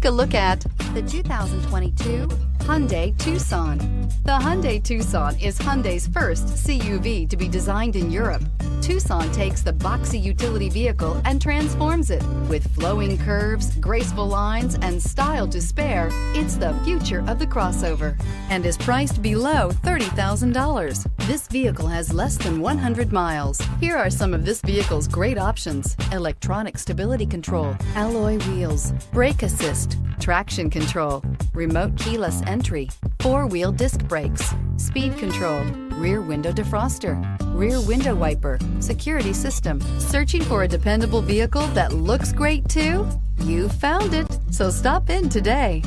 Take a look at the 2022 Hyundai Tucson. The Hyundai Tucson is Hyundai's first CUV to be designed in Europe. Tucson takes the boxy utility vehicle and transforms it. With flowing curves, graceful lines, and style to spare, it's the future of the crossover and is priced below $30,000. This vehicle has less than 100 miles. Here are some of this vehicle's great options: electronic stability control, alloy wheels, brake assist, traction control, remote keyless entry, four-wheel disc brakes, speed control, rear window defroster, rear window wiper, security system. Searching for a dependable vehicle that looks great too? You found it, so stop in today.